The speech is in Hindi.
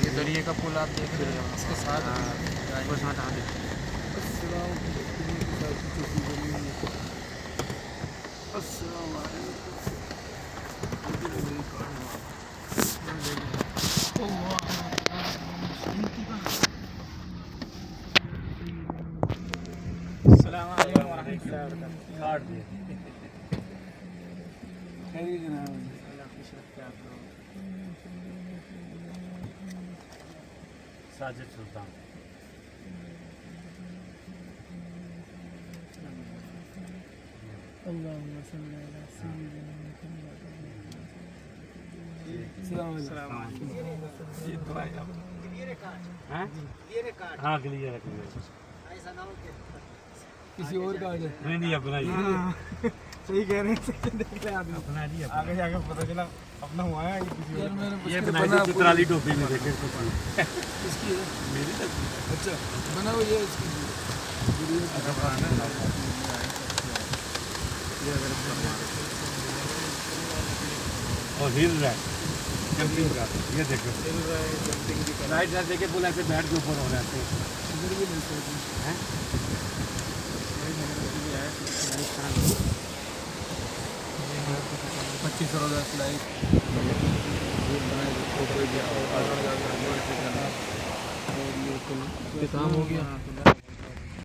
ये दरिए का पुल आप देख रहे हो, इसके साथ साजिद सुल्तान हाँ क्लियर है किसी और का नहीं अपना ही सही कह रहे हैं देख ले आदमी अपना ही आगे जाके पता चला अपना हुआ है किसी और ये बनाई थी चित्राली टोपी में देखे इसकी है मेरी अच्छा बना हुआ ये इसकी और हिल रहा है जंपिंग का ये देखो राइट साइड देखे बोला ऐसे बैठ के ऊपर हो रहे थे इधर भी मिलते हैं 25 फ्लाइट काम हो गया।